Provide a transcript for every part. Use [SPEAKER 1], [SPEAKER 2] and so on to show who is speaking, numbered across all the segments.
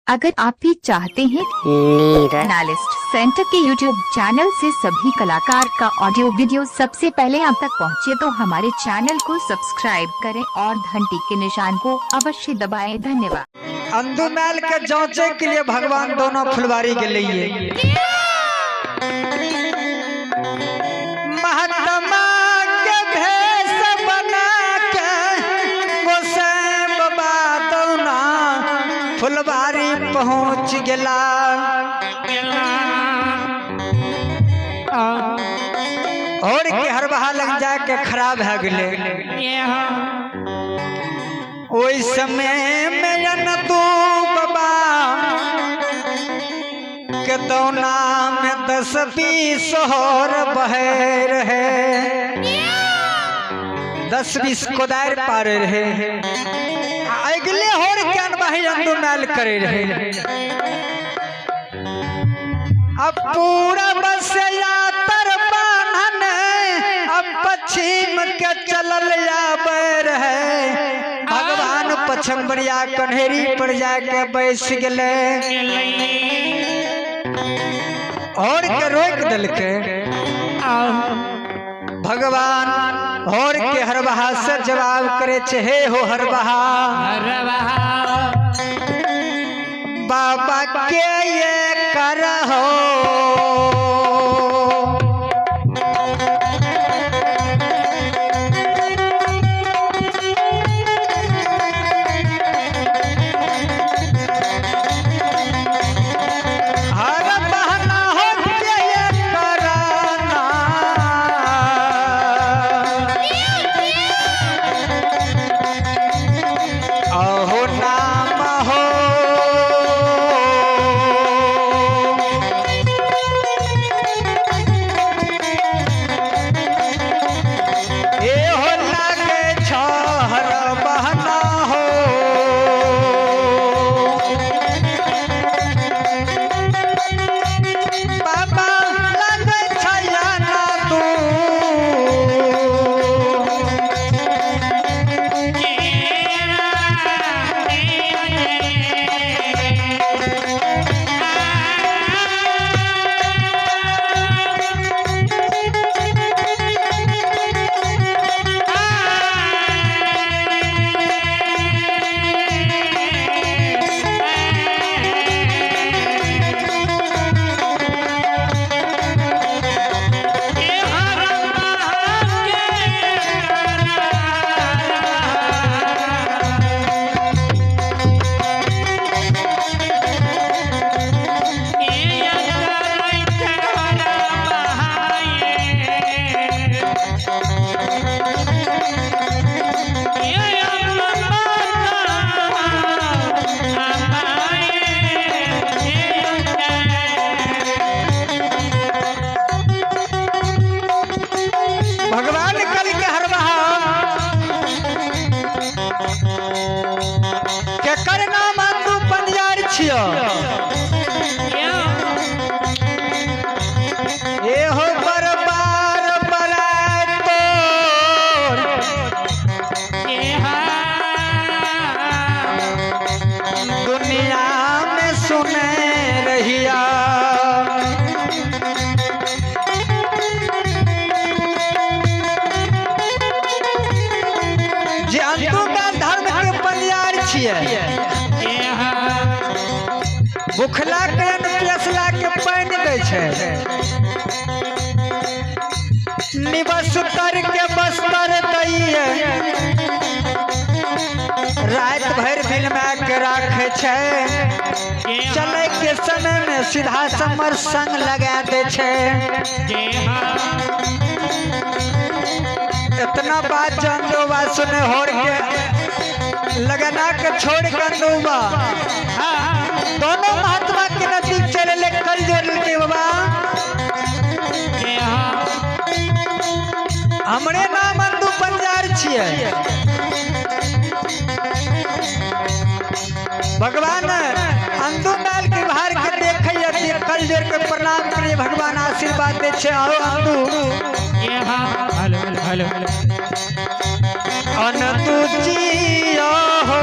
[SPEAKER 1] अगर आप भी चाहते हैं एनालिस्ट सेंटर के यूट्यूब चैनल से सभी कलाकार का ऑडियो वीडियो सबसे पहले आप तक पहुंचे, तो हमारे चैनल को सब्सक्राइब करें और घंटी के निशान को अवश्य दबाएं। धन्यवाद।
[SPEAKER 2] अंधुमैल के जांचे के लिए भगवान दोनों फुलवारी के लिए महात्मा के भेष बना के गोसाई बाबा दौना फुलवारी पहुँच गेला। और के हर बहा लग जाके खराब है गले। ओई समय में तू बाबा के दौना में 10-20 सोहर बहे रहे, 10-20 कोदार पार रहे, अगले होर के अनबाही अंधुमैल करे रहे। अब पूरा बस यातर बान्हन अब पश्चिम के चलल आबर है। भगवान पश्चिम बरिया कन्हेरी पर जाके बैस गले और के रोक दिल के भगवान और के हर बहा से जवाब करे चहे हो हर बहा बाबा के ये कर हो। भूखला के प्यासला के पानी दे छे, निबस कर के बस्तर दैये, रात भर दिन में के राखे छे, चले के समय में सीधा समर संग लगा दे छे। इतना बात जान दो बात सुने होर के लगना के छोड़ कर दूंगा। दोनों महात्मा के नजदीक चले ले कर जोड़ के बाबा हमरे नाम अंधु पंजार छिए। भगवान अंधुमैल के बाहर के देखे कल जोड़ के प्रणाम करिए, भगवान आशीर्वाद दे छे। आओ अंधु हेलो हेलो अन तू जियो हो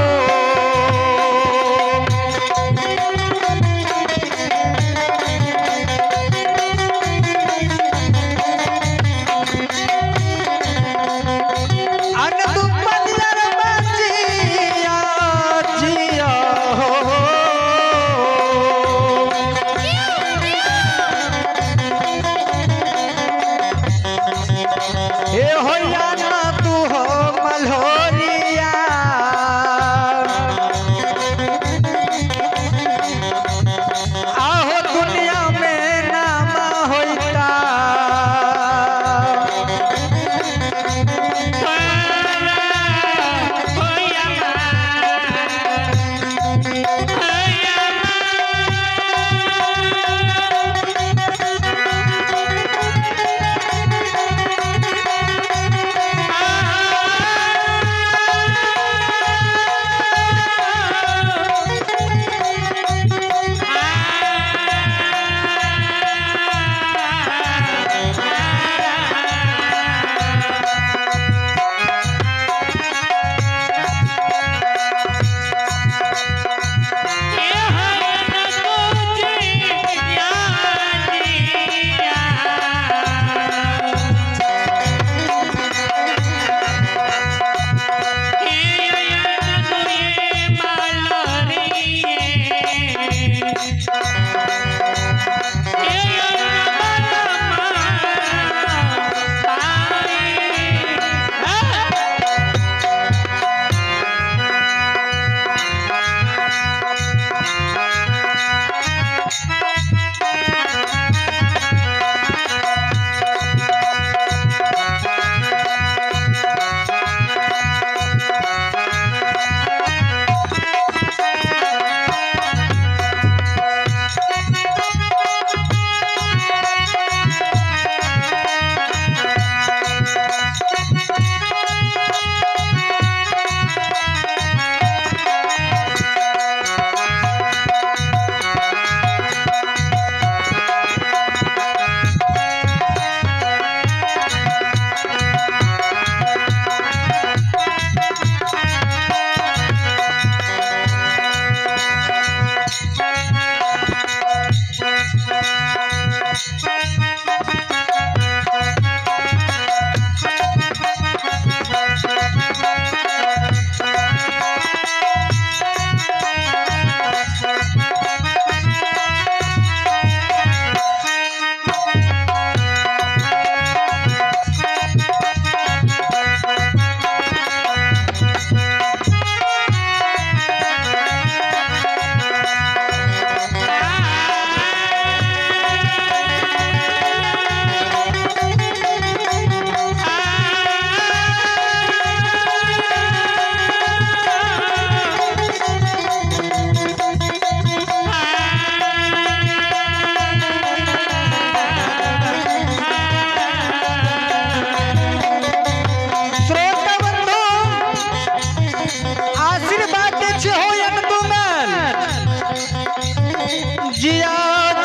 [SPEAKER 2] जिया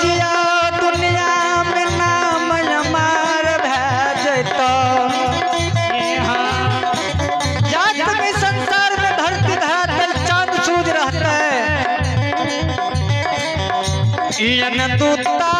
[SPEAKER 2] जिया दुनिया में नाम हमार भेजता जात में संसार में धरती धरातल चांद सूझ रहता है इन दूता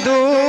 [SPEAKER 2] दूर